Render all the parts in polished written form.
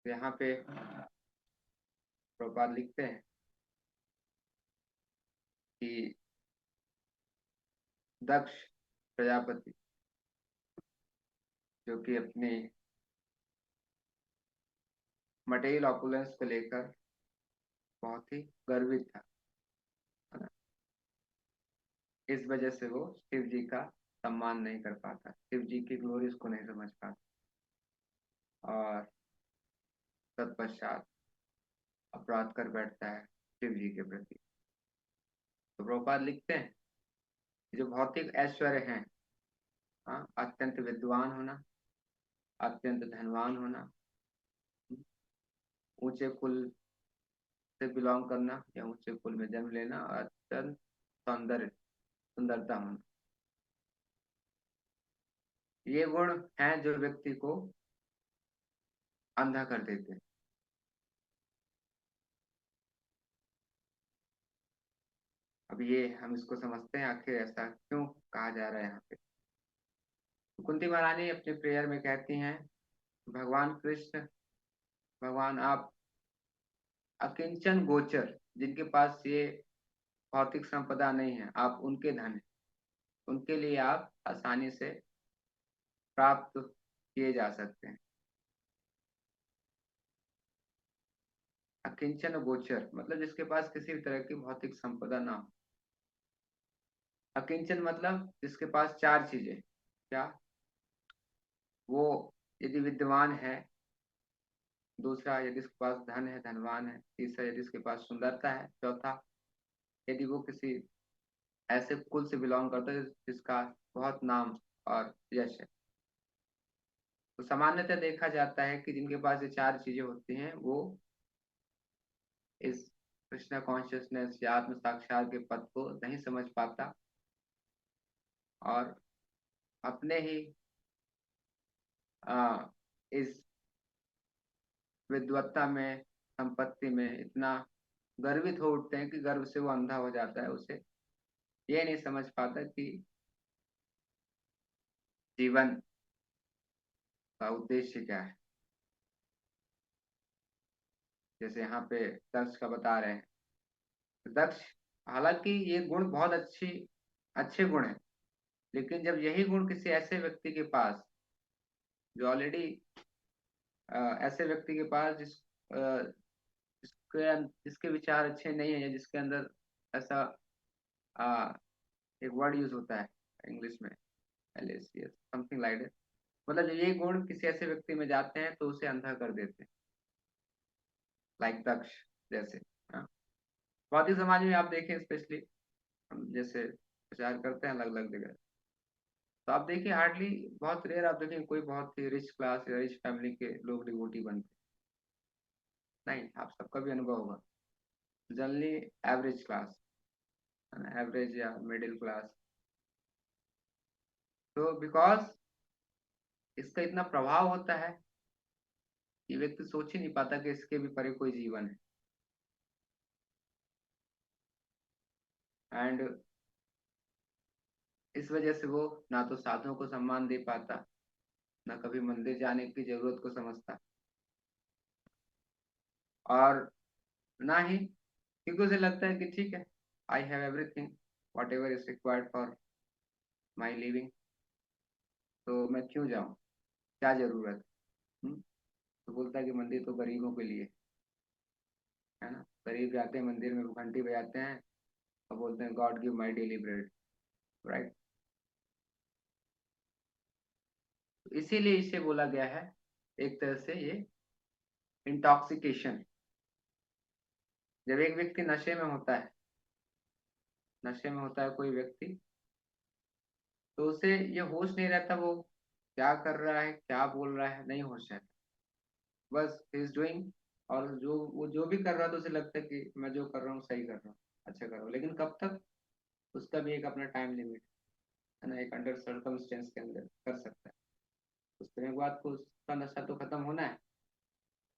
यहाँ पे प्रभुपाद लिखते हैं कि दक्ष प्रजापति जो कि अपने मटेरियल ऑपुलेंस को लेकर बहुत ही गर्वित था, है ना। इस वजह से वो शिव जी का सम्मान नहीं कर पाता, शिव जी की ग्लोरीज को नहीं समझ पाता और तत्पश्चात अपराध कर बैठता है शिव जी के प्रति। तो प्रभुपाद लिखते हैं कि जो भौतिक ऐश्वर्य हैं, हाँ, अत्यंत विद्वान होना, अत्यंत धनवान होना, ऊंचे कुल से बिलोंग करना या ऊंचे कुल में जन्म लेना और अत्यंत सुंदरता होना, ये गुण हैं जो व्यक्ति को अंधा कर देते हैं। अब ये हम इसको समझते हैं आखिर ऐसा क्यों कहा जा रहा है यहाँ पे। तो कुंती महारानी अपने प्रेयर में कहती हैं, भगवान कृष्ण, भगवान आप अकिंचन गोचर, जिनके पास ये भौतिक संपदा नहीं है, आप उनके धन हैं, उनके लिए आप आसानी से प्राप्त किए जा सकते हैं। अकिंचन गोचर मतलब जिसके पास किसी भी तरह की भौतिक संपदा ना हो। अकिंचन मतलब जिसके पास चार चीजें, क्या वो यदि विद्वान है, दूसरा यदि उसके पास धन है, धनवान है, तीसरा यदि उसके पास सुंदरता है, चौथा यदि वो किसी ऐसे कुल से बिलोंग करता है जिसका बहुत नाम और यश है। तो सामान्यतः देखा जाता है कि जिनके पास ये चार चीजें होती हैं वो इस कृष्णा कॉन्शियसनेस या आत्म साक्षात के पद को नहीं समझ पाता और अपने ही इस विद्वत्ता में, संपत्ति में इतना गर्वित हो उठते हैं कि गर्व से वो अंधा हो जाता है। उसे ये नहीं समझ पाता कि जीवन का उद्देश्य क्या है। जैसे यहाँ पे दक्ष का बता रहे हैं, दक्ष, हालांकि ये गुण बहुत अच्छे गुण हैं, लेकिन जब यही गुण किसी ऐसे व्यक्ति के पास जो ऑलरेडी ऐसे व्यक्ति के पास जिसके विचार अच्छे नहीं है या जिसके अंदर ऐसा अ, एक वर्ड यूज होता है इंग्लिश में, एलेसियस समथिंग लाइक दैट, मतलब जब ये गुण किसी ऐसे व्यक्ति में जाते हैं तो उसे अंधा कर देते हैं, लाइक दक्ष जैसे। हाँ, भौतिक समाज में आप देखें, स्पेशली हम जैसे प्रचार करते हैं अलग अलग जगह, तो आप देखिए हार्डली, बहुत रेयर आप देखें कोई बहुत ही रिच क्लास या रिच फैमिली के लोग डिवोटी बनते नहीं। आप सबका भी अनुभव होगा, जनरली एवरेज क्लास, एवरेज या मिडिल क्लास। तो बिकॉज इसका इतना प्रभाव होता है कि व्यक्ति सोच ही नहीं पाता कि इसके भी परे कोई जीवन है। एंड इस वजह से वो ना तो साधुओं को सम्मान दे पाता, ना कभी मंदिर जाने की जरूरत को समझता, और ना ही क्योंकि उसे लगता है कि ठीक है, I have everything what ever is required for my living, तो मैं क्यों जाऊं, क्या जरूरत है। तो बोलता है कि मंदिर तो गरीबों के लिए है ना, गरीब जाते हैं मंदिर में, घंटी बजाते हैं और बोलते हैं God give my daily bread, right. तो इसीलिए इसे बोला गया है एक तरह से ये इंटॉक्सिकेशन। जब एक व्यक्ति नशे में होता है, नशे में होता है कोई व्यक्ति, तो उसे ये होश नहीं रहता वो क्या कर रहा है, क्या बोल रहा है, नहीं होश रहता, बस ही इज डूइंग। और जो वो जो भी कर रहा है तो उसे लगता है कि मैं जो कर रहा हूँ सही कर रहा हूँ, अच्छा कर रहा हूँ, लेकिन कब तक, उसका भी एक अपना टाइम लिमिट है ना, एक अंडर सर्कमस्टेंस के अंदर कर सकता है। उसके बाद को उसका नशा तो खत्म होना है।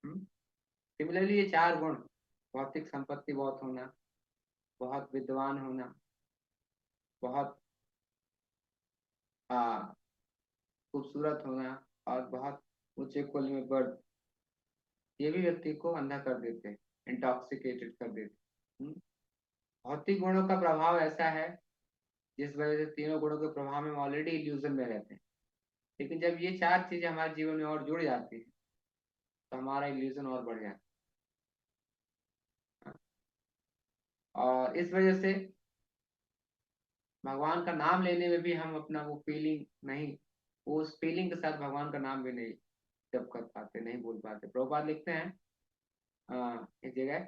सिमिलरली ये चार गुण, भौतिक संपत्ति बहुत होना, बहुत विद्वान होना, बहुत खूबसूरत होना और बहुत ऊंचे कुल में बर्थ, ये भी व्यक्ति को अंधा कर देते हैं, इंटॉक्सिकेटेड कर देते हैं। भौतिक गुणों का प्रभाव ऐसा है जिस वजह से तीनों गुणों के प्रभाव में ऑलरेडी इल्यूजन में रहते हैं, लेकिन जब ये चार चीजें हमारे जीवन में और जुड़ जाती है तो हमारा इल्यूजन और बढ़ जाता है। और इस वजह से भगवान का नाम लेने में भी हम अपना वो फीलिंग नहीं, वो उस फीलिंग के साथ भगवान का नाम भी नहीं जप कर पाते, नहीं बोल पाते। प्रभुपाद लिखते हैं एक जगह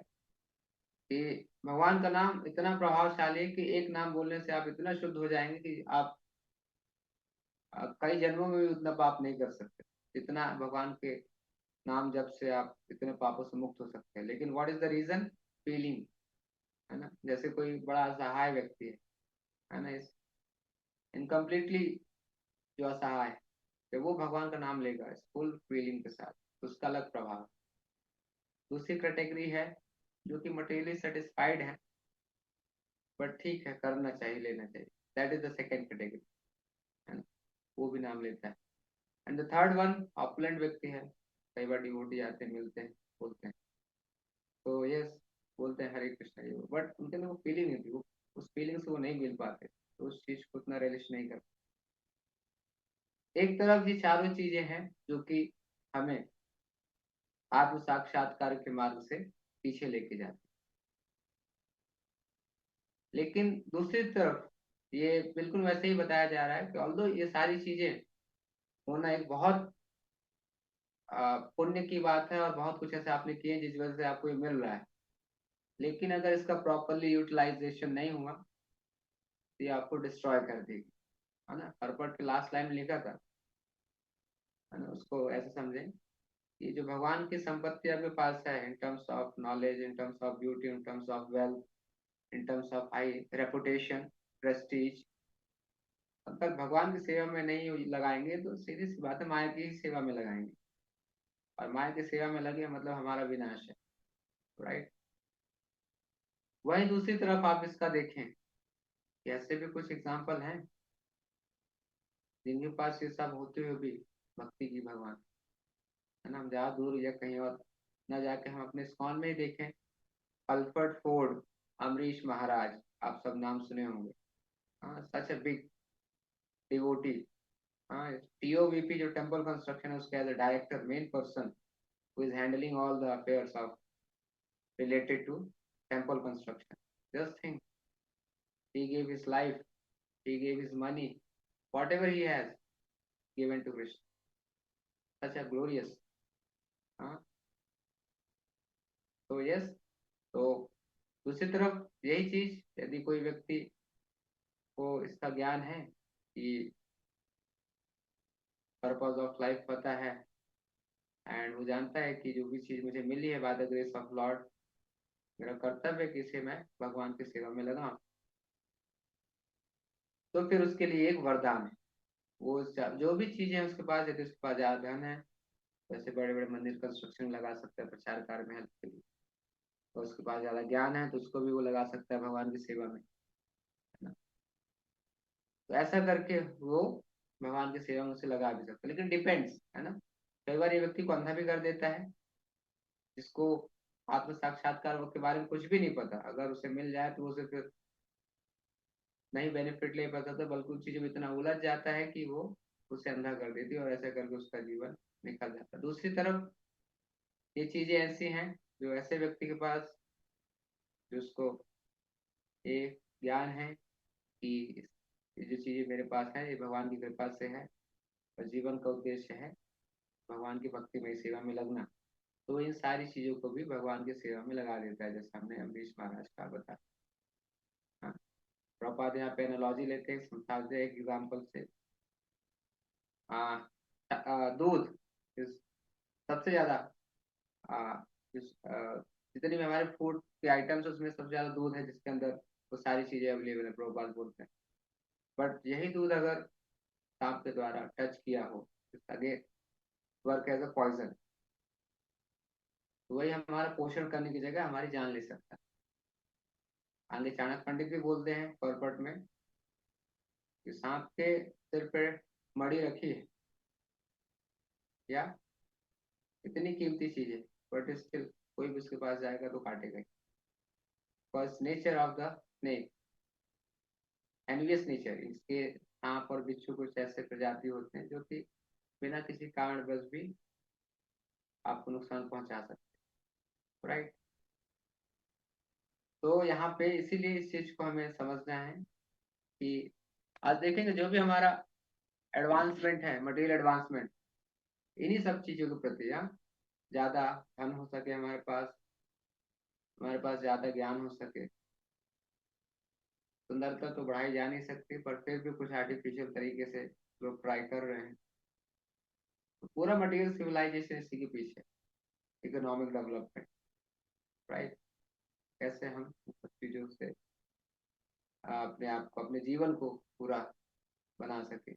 कि भगवान का नाम इतना प्रभावशाली है कि एक नाम बोलने से आप इतना शुद्ध हो जाएंगे कि आप कई जन्मों में भी उतना पाप नहीं कर सकते जितना भगवान के नाम जप से आप इतने पापों से मुक्त हो सकते हैं। लेकिन what is the reason? Feeling, है ना। जैसे कोई बड़ा असहाय व्यक्ति है ना, इस इनकम्प्लीटली जो असहाय है, जब वो भगवान का नाम लेगा इस फुल फीलिंग के साथ तो उसका अलग प्रभाव है। दूसरी कैटेगरी है जो कि मटेरियली सेटिस्फाइड है, बट ठीक है, करना चाहिए, लेना चाहिए, that is the second category, है ना, वो भी नाम लेता है। And the third one opulent व्यक्ति है, कई बार डिवोटी आते हैं, मिलते हैं, बोलते हैं, तो यस, बोलते हैं हरे कृष्णा ये, बट उनके अंदर वो फीलिंग नहीं थी, वो उस फीलिंग से वो नहीं मिल पाते, तो उस चीज को उतना रिलेश नहीं कर। एक तरफ ये चारों चीजें हैं जो कि हमें आत्म साक्षात्कार के मार्ग से पीछे लेके जाती, लेकिन दूसरी तरफ ये बिल्कुल वैसे ही बताया जा रहा है कि ऑल्दो ये सारी चीजें होना एक बहुत पुण्य की बात है और बहुत कुछ ऐसे आपने किए जिस वजह से आपको ये मिल रहा है, लेकिन अगर इसका प्रॉपरली यूटिलाइजेशन नहीं हुआ तो ये आपको डिस्ट्रॉय कर देगी, है ना। परपट के लास्ट लाइन में लिखा था, है ना, उसको ऐसे समझें कि जो भगवान की संपत्ति आपके पास है in terms of knowledge, in terms of beauty, in terms of wealth, in terms of high reputation, Prestige, अगर भगवान की सेवा में नहीं लगाएंगे तो सीधी सी बात है माया की ही सेवा में लगाएंगे, और माया की सेवा में लगे मतलब हमारा विनाश है, राइट। वहीं दूसरी तरफ आप इसका देखें कि ऐसे भी कुछ एग्जाम्पल हैं जिनके पास ये सब होते हुए भी भक्ति की भगवान, है ना। हम ज्यादा दूर या कहीं और न जाके हम अपने इस्कॉन में ही देखें, अल्फ्रेड फोर्ड, अमरीश महाराज, आप सब नाम सुने होंगे, हाँ, सच ए बिग डिवोटी। हाँ, टीओवीपी जो टेम्पल कंस्ट्रक्शन है उसके as a director, main person who is handling all the affairs of related to temple construction. Just think, he gave his life, he gave his money, whatever he has given to Krishna. Such a glorious. हाँ, तो yes, तो दूसरी तरफ यही चीज यदि कोई व्यक्ति को इसका ज्ञान है कि पर्पज ऑफ लाइफ पता है, एंड वो जानता है कि जो भी चीज मुझे मिली है by the grace of Lord, मेरा कर्तव्य है कि इसे मैं भगवान की सेवा में लगाऊं, तो फिर उसके लिए एक वरदान है। वो जो भी चीजें उसके पास, यदि उसके पास ज्यादा धन है, वैसे बड़े बड़े मंदिर कंस्ट्रक्शन लगा सकता है प्रचार कार्य में हेल्प के लिए, और उसके पास ज्यादा ज्ञान है तो उसको भी वो लगा सकता है भगवान की सेवा में, है ना। तो ऐसा करके वो भगवान की सेवा में उसे लगा भी सकता है, लेकिन डिपेंड्स, है ना। कई बार ये व्यक्ति को अंधा भी कर देता है, जिसको आत्म साक्षात्कार के बारे में कुछ भी नहीं पता, अगर उसे मिल जाए तो उसे फिर नहीं बेनिफिट ले पाता था, बल्कि उन चीजों में इतना उलझ जाता है कि वो उसे अंधा कर देती है और ऐसा करके उसका जीवन निकल जाता है। दूसरी तरफ ये चीजें ऐसी हैं जो ऐसे व्यक्ति के पास, जिसको ये ज्ञान है कि ये जो चीजें मेरे पास है ये भगवान की कृपा से है और जीवन का उद्देश्य है भगवान की भक्ति में सेवा में लगना, तो इन सारी चीजों को भी भगवान की सेवा में लगा देता है, जैसे हमने अम्बरीश महाराज का बताया। हाँ, प्रभुपाद यहाँ पे एनालॉजी लेते हैं, समझाते हैं एक एग्जाम्पल से। दूध सबसे ज्यादा, आ, जितनी भी हमारे फूड के आइटम्स उसमें सबसे ज्यादा दूध है जिसके अंदर वो सारी चीजें अवेलेबल है, प्रोपाल बोलते हैं। बट यही दूध अगर सांप के द्वारा टच किया हो, आगे वर्क एज अ पॉइजन, तो वही हमारा पोषण करने की जगह हमारी जान ले सकता है। आगे चाणक्य पंडित भी बोलते हैं पर्पट में कि सांप के सिर पे मणि रखी है, या इतनी कीमती चीज है, बट स्टिल कोई भी उसके पास जाएगा तो काटेगा ही, because nature of the snake, envious nature. इसके सांप और बिच्छू कुछ ऐसे प्रजाति होते हैं जो कि बिना किसी कारणवश भी आपको नुकसान पहुंचा सकते हैं, राइट। तो यहाँ पे इसीलिए इस चीज को हमें समझना है कि आज देखेंगे जो भी हमारा एडवांसमेंट है, मटेरियल एडवांसमेंट, इन्हीं सब चीजों के प्रति ज्यादा धन हो सके हमारे पास ज्यादा ज्ञान हो सके। सुंदरता तो बढ़ाई जा नहीं सकती, पर फिर भी कुछ आर्टिफिशियल तरीके से लोग ट्राई कर रहे हैं। तो पूरा मटेरियल सिविलाइजेशन इसी के पीछे, इकोनॉमिक डेवलपमेंट, राइट। कैसे हम इन सब चीजों से अपने आप को, अपने जीवन को पूरा बना सके।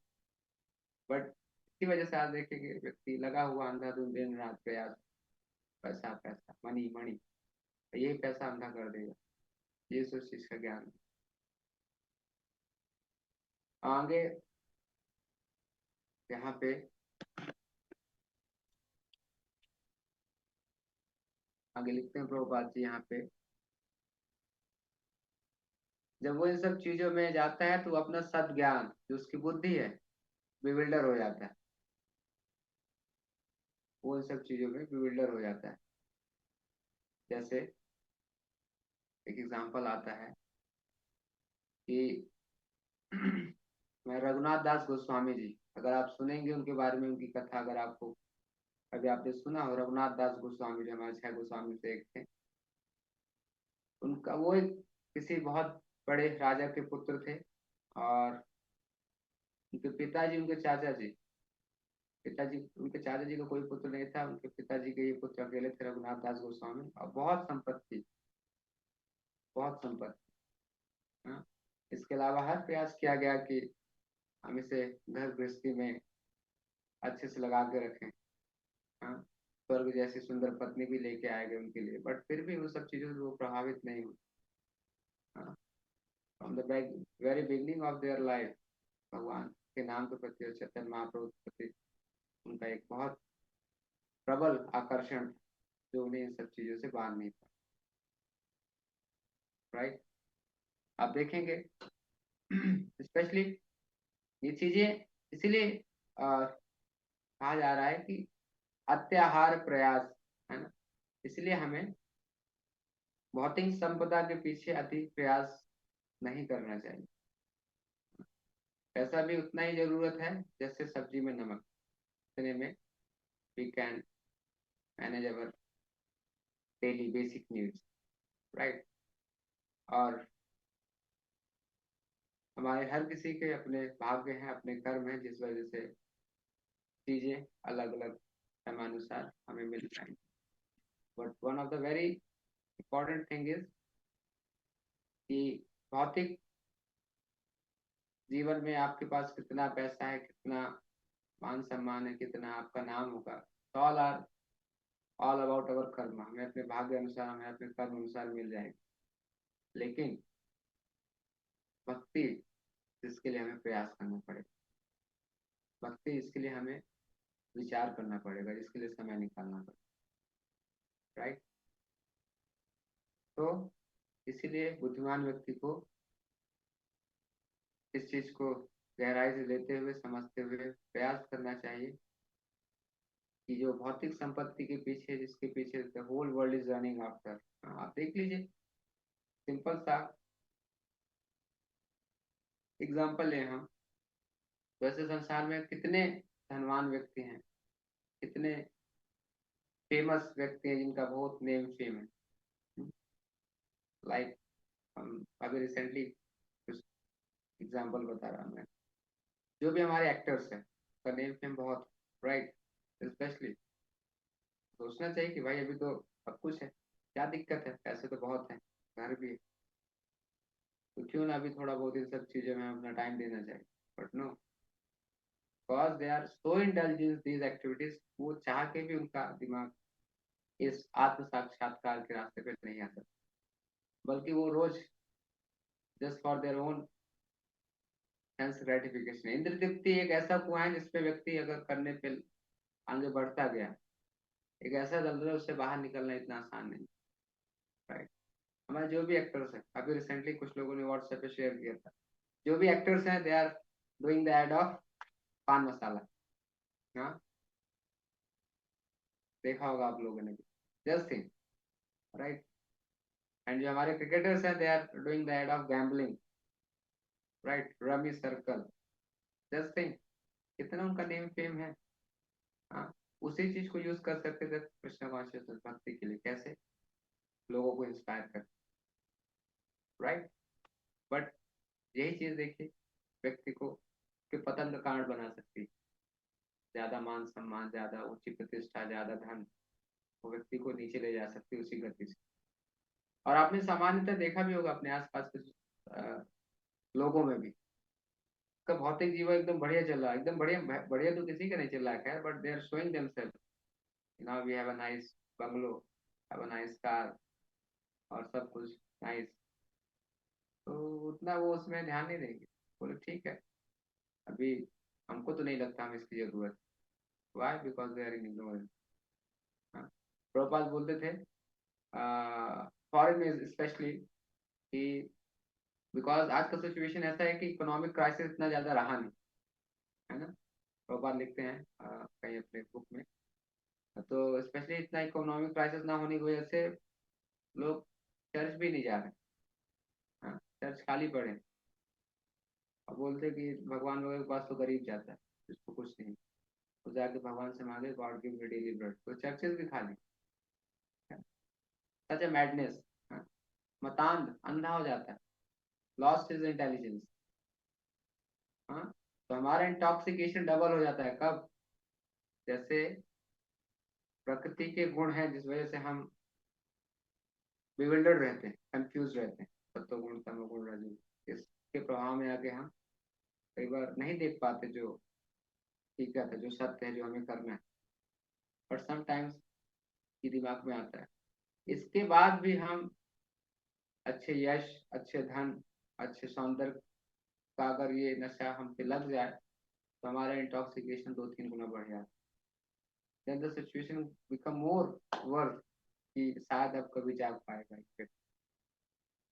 बट इसी वजह से आज देखेंगे व्यक्ति लगा हुआ अंधाधुंध दिन रात प्रयास, पैसा पैसा, मनी मनी, यही पैसा अंधा कर देगा, ये सब चीज का ज्ञान है। आगे यहाँ पे आगे लिखते हैं प्रभुपाद जी यहाँ पे, जब वो इन सब चीजों में जाता है तो अपना सद ज्ञान जो उसकी बुद्धि है बिविल्डर हो जाता है, वो इन सब चीजों में बिविल्डर हो जाता है। जैसे एक एग्जांपल आता है कि मैं रघुनाथ दास गोस्वामी जी, अगर आप सुनेंगे उनके बारे में, उनकी कथा अगर आपको अभी आपने सुना हो, रघुनाथ दास गोस्वामी जो हमारे 6 गोस्वामी से एक थे, उनका वो एक किसी बहुत बड़े राजा के पुत्र थे, और उनके पिताजी, उनके चाचा जी, पिताजी, उनके चाचा जी का कोई पुत्र नहीं था, उनके पिताजी के ये पुत्र अकेले थे, रघुनाथ दास गोस्वामी, और बहुत संपत्ति, बहुत संपत्ति। हाँ, इसके अलावा हर प्रयास किया गया कि हम इसे घर गृहस्थी में अच्छे से लगा के रखें। हाँ, स्वर्ग जैसी सुंदर पत्नी भी लेके आए गए उनके लिए, बट फिर भी उन सब चीजों से वो प्रभावित नहीं हुए। हाँ, from the very beginning of their life भगवान के नाम के प्रति और चैतन्य महाप्रभु के प्रति उनका एक बहुत प्रबल आकर्षण जो उन्हें इन सब चीजों से बाहर नहीं था, राइट। आप देखेंगे स्पेशली ये चीजें इसीलिए कहा जा रहा है कि अत्याहार प्रयास, है ना, इसलिए हमें भौतिक संपदा के पीछे अधिक प्रयास नहीं करना चाहिए। पैसा भी उतना ही जरूरत है जैसे सब्जी में नमक, इतने में we can manage our daily basic needs, right. और हमारे हर किसी के अपने भाग्य हैं, अपने कर्म हैं, जिस वजह से चीजें अलग अलग क्रमानुसार हमें मिल जाएंगी। But one of the very important thing is कि भौतिक जीवन में आपके पास कितना पैसा है, कितना मान सम्मान है, कितना आपका नाम होगा, all are all about our karma, हमें अपने भाग्य अनुसार, हमें अपने कर्म अनुसार मिल जाएगी। लेकिन भक्ति, जिसके लिए हमें प्रयास करना पड़ेगा, भक्ति इसके लिए हमें विचार करना पड़ेगा, जिसके लिए समय निकालना पड़ेगा, राइट। तो इसीलिए बुद्धिमान व्यक्ति को इस चीज को गहराई से लेते हुए, समझते हुए प्रयास करना चाहिए कि जो भौतिक संपत्ति के पीछे, जिसके पीछे the whole world is running after, आप देख लीजिए, सिंपल सा एग्जांपल ले हम, वैसे संसार में कितने धनवान व्यक्ति हैं, कितने फेमस व्यक्ति हैं जिनका बहुत नेम फेम है, लाइक हम अभी रिसेंटली कुछ एग्जांपल बता रहा हूँ मैं, जो भी हमारे एक्टर्स हैं का नेम फेम बहुत, राइट। स्पेशली सोचना चाहिए कि भाई अभी तो सब कुछ है, क्या दिक्कत है, पैसे तो बहुत है, घर भी है, तो क्यों ना अभी थोड़ा बहुत इन सब चीजों में अपना टाइम देना चाहिए। But no, because they are so indulge in these activities, वो चाह के भी उनका दिमाग इस आत्म साक्षात्कार के रास्ते पे नहीं आता, बल्कि वो रोज just for their own sense gratification, इंद्र तृप्ति एक ऐसा कुआं है जिसपे व्यक्ति अगर करने पे आगे बढ़ता गया एक ऐसा दलदल है, उससे बाहर निकलना इतना आसान नहीं। राइट। हमारे जो भी एक्टर्स हैं, अभी रिसेंटली कुछ लोगों ने व्हाट्सएप पे शेयर किया था, जो भी एक्टर्स हैं they are doing the ad of pan masala. हाँ, देखा होगा आप लोगों ने भी। Just think. राइट। एंड जो हमारे क्रिकेटर्स हैं they are doing the ad of gambling. Right, Rummy Circle. Just think, कितना उनका नेम फेम है। हाँ, उसी चीज को यूज कर सकते थे कृष्ण कॉन्शियसनेस भक्ति के लिए, कैसे लोगों को इंस्पायर कर। राइट। बट यही चीज देखिए, व्यक्ति को के पतन का कारण बना सकती है। ज्यादा मान सम्मान, ज्यादा ऊंची प्रतिष्ठा, ज्यादा धन, वो व्यक्ति को नीचे ले जा सकती है उसी गति से। और आपने सामान्यतः देखा भी होगा अपने आसपास के लोगों में भी, का भौतिक जीवन एकदम बढ़िया चल रहा है, एकदम बढ़िया। बढ़िया तो किसी का नहीं चल रहा है खैर, but they are showing themselves, now we have a nice bungalow, have a nice car, और सब कुछ नाइस। तो उतना वो उसमें ध्यान नहीं देंगे। बोले ठीक है, अभी हमको तो नहीं लगता हमें इसकी जरूरत। Why? Because they are in ignorance. Prabhupada बोलते थे फॉरेन में स्पेशली कि बिकॉज आज का सिचुएशन ऐसा है कि इकोनॉमिक क्राइसिस इतना ज्यादा रहा नहीं, है ना। प्रभुपाद लिखते हैं कहीं अपने बुक में। तो स्पेशली इतना इकोनॉमिक क्राइसिस ना होने की वजह से लोग चर्च भी नहीं जा रहे। हाँ, चर्च खाली पड़े। और बोलते कि भगवान वगैरह के पास तो गरीब जाता है जिसको कुछ नहीं, तो जाके भगवान से मांगे God give me daily bread, तो चर्चेज भी खाली। सच ए मैडनेस। मतांध, अंधा हो जाता है, लॉस्ट इज इंटेलिजेंस। हाँ, तो हमारा इंटॉक्सिकेशन डबल हो जाता है कब? जैसे प्रकृति के गुण हैं जिस वजह से हम बिविल्डर्ड रहते हैं, कंफ्यूज रहते हैं, सत्वगुण तमोगुण रजोगुण, इसके प्रभाव में आके हम कई बार नहीं देख पाते जो ठीक है, जो सत्य है, जो हमें करना है। बट समटाइम्स ये दिमाग में आता है। इसके बाद भी हम अच्छे यश, अच्छे धन, अच्छे सौंदर्य का अगर ये नशा हम पे लग जाए तो हमारा इंटॉक्सिकेशन 2-3 गुना बढ़ जाए। Then the situation become more worth, कि शायद अब कभी जाग पाएगा,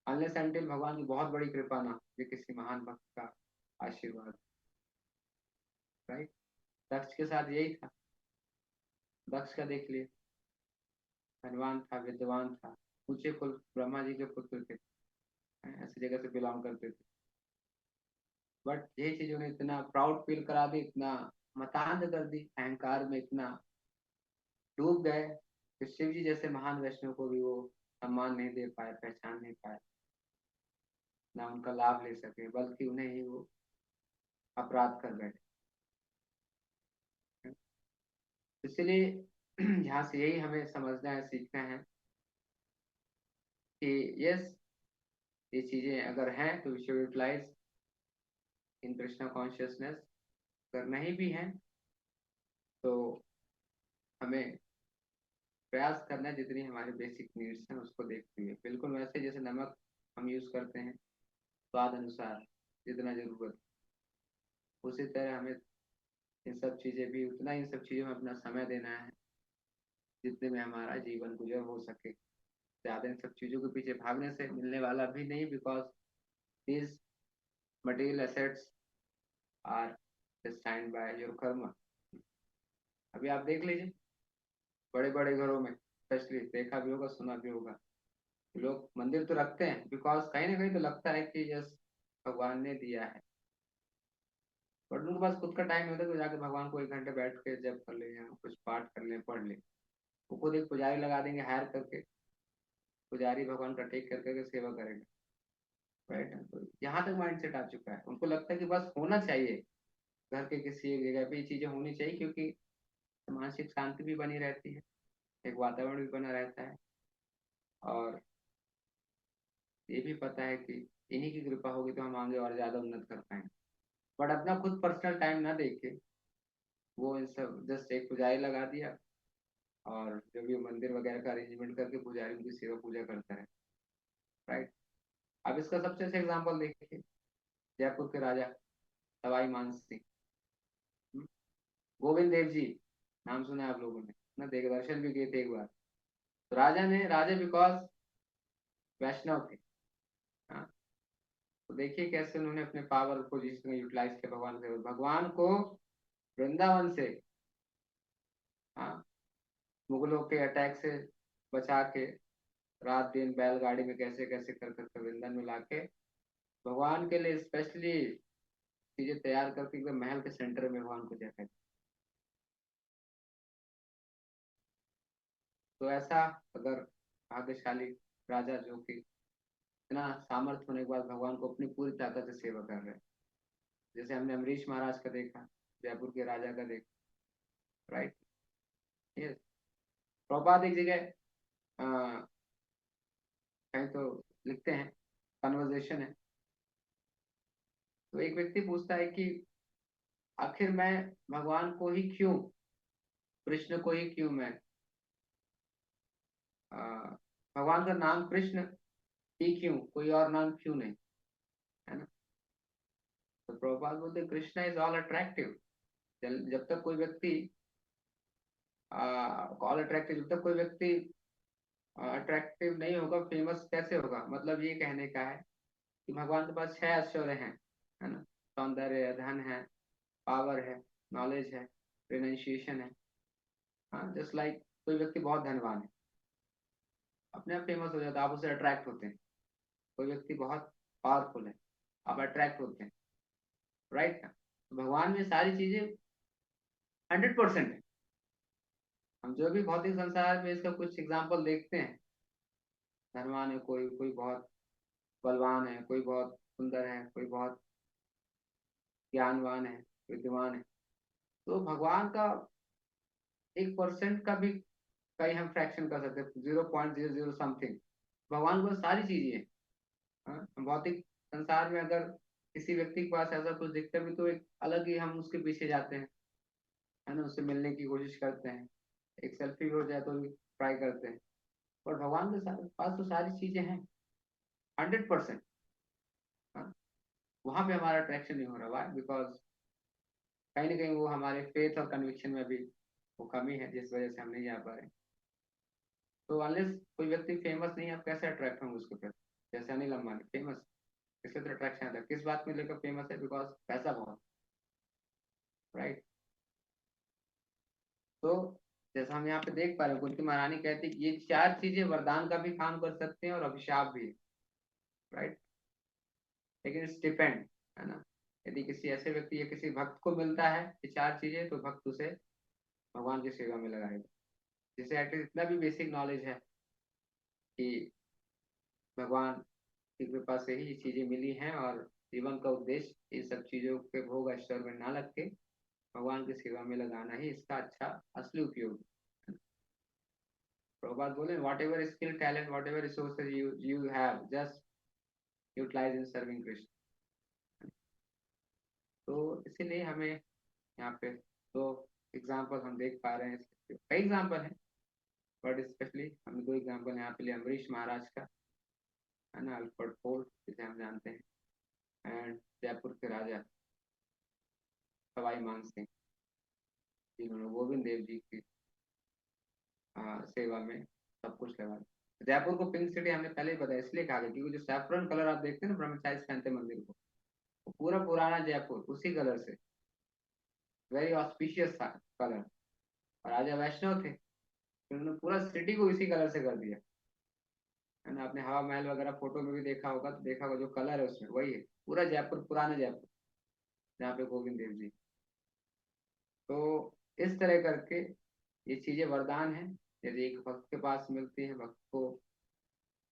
अनलेस अनटिल भगवान की बहुत बड़ी कृपा ना, ये किसी महान भक्त का आशीर्वाद। राइट। दक्ष के साथ यही था। दक्ष का देख लिए, धनवान था, विद्वान था, ऊंचे कुल, ब्रह्मा जी के पुत्र थे, ऐसी जगह से बिलोंग करते थे। बट यही चीज उन्हें इतना प्राउड फील करा दी, इतना मतांध कर दी, अहंकार में इतना डूब गए कि शिव जी जैसे महान वैष्णव को भी वो सम्मान नहीं दे पाए, पहचान नहीं पाए, ना उनका लाभ ले सके, बल्कि उन्हें ही वो अपराध कर बैठे। इसलिए यहाँ से यही हमें समझना है, सीखना है कि यस, ये चीजें अगर हैं तो we should utilise in Krishna consciousness. अगर नहीं भी हैं तो हमें प्रयास करना है जितनी हमारी बेसिक नीड्स हैं उसको देखते हुए, बिल्कुल वैसे जैसे नमक हम यूज करते हैं स्वाद अनुसार, जितना जरूरत, उसी तरह हमें इन सब चीजें भी उतना, इन सब चीजों में अपना समय देना है जितने में हमारा जीवन गुजर हो सके। ज्यादा इन सब चीजों के पीछे भागने से मिलने वाला भी नहीं, because these material assets are destined by your karma. अभी आप देख लीजिए, बड़े बड़े घरों में स्पेशली देखा भी होगा, सुना भी होगा, लोग मंदिर तो रखते हैं बिकॉज कहीं ना कहीं तो लगता है कि यस भगवान ने दिया है। बट उनके पास खुद का टाइम होता है तो जाके भगवान को 1 घंटे बैठ के जप कर ले या कुछ पाठ कर ले, पढ़ ले। वो खुद एक पुजारी लगा देंगे हायर करके, पुजारी भगवान का टेक कर करके सेवा करेगा। राइट। तो यहाँ तक माइंडसेट आ चुका है, उनको लगता है कि बस होना चाहिए, घर के किसी एक जगह पे ये चीजें होनी चाहिए, क्योंकि मानसिक शांति भी बनी रहती है, एक वातावरण भी बना रहता है, और ये भी पता है कि इन्हीं की कृपा होगी तो हम आगे और ज्यादा उन्नत कर पाएंगे। बट अपना खुद पर्सनल टाइम ना देके वो इन सब जस्ट एक पुजारी लगा दिया, और जो भी मंदिर वगैरह का अरेंजमेंट करके पुजारी उनकी सेवा पूजा करता है। राइट। अब इसका सबसे अच्छा एग्जाम्पल देखिए, जयपुर के राजा सवाई मान सिंह, गोविंद देव जी, नाम सुना है आप लोगों ने ना, देख दर्शन भी किए थे एक बार। तो राजा बिकॉज वैष्णव थे। हाँ, तो देखिए कैसे उन्होंने अपने पावर पोजीशन यूटिलाइज किया भगवान से, भगवान को वृंदावन से, हाँ, मुगलों के अटैक से बचा के, रात दिन बैलगाड़ी में कैसे कैसे कर करके वृंदावन में लाके भगवान के लिए स्पेशली चीजें तैयार करके एकदम महल के सेंटर में भगवान को जगह। तो ऐसा अगर भाग्यशाली राजा जो कि इतना सामर्थ्य होने के बाद भगवान को अपनी पूरी ताकत से सेवा कर रहे हैं, जैसे हमने अमरीश महाराज का देखा, जयपुर के राजा का देखा, राइट। यस, प्रभुपाद एक जगह कहीं तो लिखते हैं, कन्वर्जेशन है, तो एक व्यक्ति पूछता है कि आखिर मैं भगवान को ही क्यों, कृष्ण को ही क्यों मैं, अ, भगवान का नाम कृष्ण ही क्यों, कोई और नाम क्यों नहीं, है ना। तो प्रभुपाद बोलते कृष्णा इज ऑल अट्रैक्टिव। जब तक कोई व्यक्ति ऑल अट्रैक्टिव, जब तक कोई व्यक्ति अट्रैक्टिव नहीं होगा, फेमस कैसे होगा। मतलब ये कहने का है कि भगवान के पास 6 ऐश्वर्य हैं, है ना, सौंदर्य है, धन है, पावर है, नॉलेज है, प्रोनाउंसिएशन है। हाँ, जस्ट लाइक कोई व्यक्ति बहुत धनवान है, अपने आप फेमस हो जाता है, आप उससे अट्रैक्ट होते हैं। कोई व्यक्ति बहुत पावरफुल है, आप अट्रैक्ट होते हैं, राइट ना। तो भगवान में सारी चीजें 100% है। हम जो भी भौतिक संसार में इसका कुछ एग्जाम्पल देखते हैं, धनवान है कोई, कोई बहुत बलवान है, कोई बहुत सुंदर है, कोई बहुत ज्ञानवान है, विद्वान है, तो भगवान का 1% का भी कहीं हम फ्रैक्शन कर सकते हैं, 0.00 समथिंग, भगवान को सारी चीजें हैं। हाँ, भौतिक संसार में अगर किसी व्यक्ति के पास ऐसा कुछ दिखता भी तो एक अलग ही हम उसके पीछे जाते हैं, है ना, उससे मिलने की कोशिश करते हैं, एक सेल्फी भी हो जाए तो भी ट्राई करते हैं। और भगवान के पास तो सारी चीजें हैं 100%। हाँ, वहां पे हमारा अट्रैक्शन नहीं हो रहा, वाई बिकॉज कहीं ना कहीं वो हमारे फेथ और कन्विक्शन में भी वो कमी है, जिस वजह से हम नहीं जा पा रहे। तो अनलेस कोई व्यक्ति फेमस नहीं है, आप कैसे अट्रैक्ट होंगे उसके प्रति। जैसे अनिल अंबानी फेमस, किसके तो अट्रैक्शन आता है, किस बात में लेकर फेमस है, बिकॉज पैसा बहुत, राइट। तो जैसा हम यहाँ पे देख पा रहे हैं, कुंती महारानी कहती है कि ये 4 चीजें वरदान का भी काम कर सकते हैं और अभिशाप भी, राइट। लेकिन इट्स डिपेंड, है ना, यदि किसी ऐसे व्यक्ति या किसी भक्त को मिलता है ये 4 चीजें, तो भक्त उसे भगवान की सेवा में लगाएगा, जिसे एटलीस्ट इतना भी बेसिक नॉलेज है कि भगवान की कृपा से ही ये चीजें मिली हैं, और जीवन का उद्देश्य इन सब चीजों के भोग ऐश्वर्य में ना लग के भगवान की सेवा में लगाना ही इसका अच्छा असली उपयोग है। प्रभुपाद बोले whatever skill talent whatever resources you you have, just utilise in serving Krishna. तो इसीलिए हमें यहाँ पे दो एग्जाम्पल हम देख पा रहे हैं, कई एग्जाम्पल हैं, बट स्पेशली हम 2 एग्जाम्पल यहाँ पे लिए अम्बरीश महाराज का, है ना, अल्फ्रेड फोर्ट जिसे हम जानते हैं, एंड जयपुर के राजा सवाई मान सिंह, जिन्होंने गोविंद देव जी की सेवा में सब कुछ लगा दिया। जयपुर को पिंक सिटी हमने पहले ही बताया, इसलिए कहा गया क्योंकि जो सैफरन कलर आप देखते हैं ना ब्रह्मचारी पहनते मंदिर को, वो पूरा पुराना जयपुर उसी कलर से, वेरी ऑस्पिशियस था कलर। और राजा वैष्णव थे, फिर उन्होंने पूरा सिटी को इसी कलर से कर दिया, है ना। आपने हवा महल वगैरह फोटो में भी देखा होगा, तो देखा होगा जो कलर है उसमें वही है, पूरा जयपुर, पुराना जयपुर, जहाँ पे गोविंद देव जी। तो इस तरह करके ये चीजें वरदान है, यदि एक भक्त के पास मिलती है, भक्त को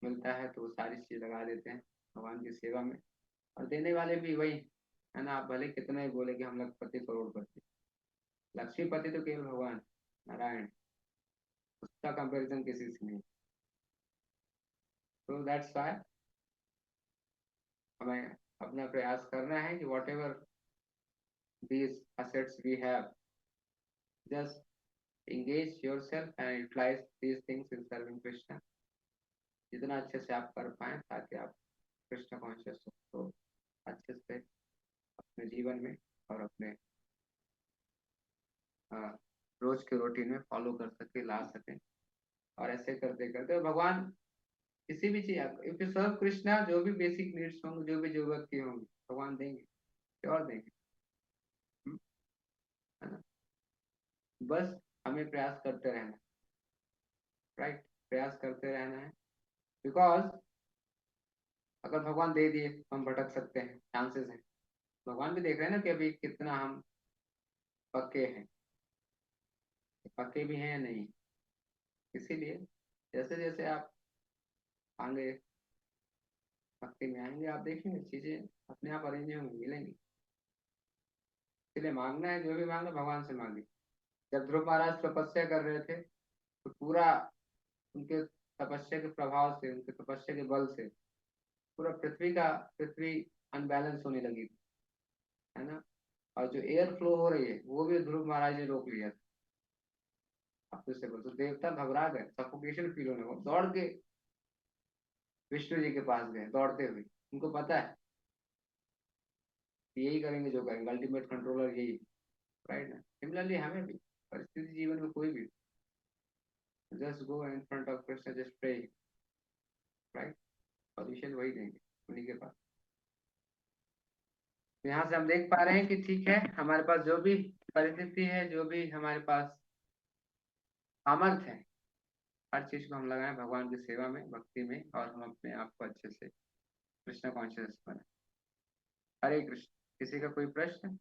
मिलता है, तो वो सारी चीज लगा देते हैं भगवान की सेवा में। और देने वाले भी वही, है ना। आप भले कितना ही बोले कि हम लखपति करोड़पति, लक्ष्मीपति तो केवल भगवान नारायण, उसका कंपैरिजन किसी से नहीं। तो दैट्स वाई हमें अपना प्रयास करना है कि what ever these assets we have, just engage yourself and utilize these things in serving Krishna, जितना अच्छे से आप कर पाए, ताकि आप कृष्ण कॉन्शियस को अच्छे से अपने जीवन में और अपने रोज के रूटीन में फॉलो कर सके, ला सके। और ऐसे करते करते भगवान किसी भी चीज, इफ यू सर्व कृष्णा, जो भी बेसिक नीड्स होंगे, जो भी जरूरत की होंगी, भगवान देंगे, और देंगे। हम्म, है ना। बस हमें प्रयास करते रहना, राइट, प्रयास करते रहना है। बिकॉज अगर भगवान दे दिए तो हम भटक सकते हैं, चांसेस हैं। भगवान भी देख रहे हैं ना कि अभी कितना हम पक्के हैं, पक्के भी हैं या नहीं। इसीलिए जैसे जैसे आप आगे भक्ति में आएंगे, आप देखेंगे चीजें अपने आप अरेंज होंगी, मिलेंगी। इसलिए मांगना है, जो भी मांगना भगवान से मांगे। जब ध्रुव महाराज तपस्या कर रहे थे, तो पूरा उनके तपस्या के प्रभाव से, उनके तपस्या के बल से पूरा पृथ्वी अनबैलेंस होने लगी थी, है ना। और जो एयर फ्लो हो रही है वो भी ध्रुव महाराज ने रोक लिया था। अब तो से बोल, तो देवता घबरा गए, सफोकेशन फील होने, वो दौड़ के विष्णु जी के पास गए दौड़ते हुए। उनको पता है कि यही करेंगे जो करेंगे, अल्टीमेट कंट्रोलर यही, राइट ना। सिमिलरली हमें भी परिस्थिति जीवन में कोई भी, just go in front of Krishna, just pray, right. Solution वही देंगे, उन्हीं के पास। तो यहाँ से हम देख पा रहे हैं कि ठीक है, हमारे पास जो भी परिस्थिति है, जो भी हमारे पास सामर्थ है, हर चीज को हम लगाएं भगवान की सेवा में, भक्ति में, और हम अपने आप को अच्छे से कृष्ण कॉन्शियस बनाए। हरे कृष्ण। किसी का कोई प्रश्न?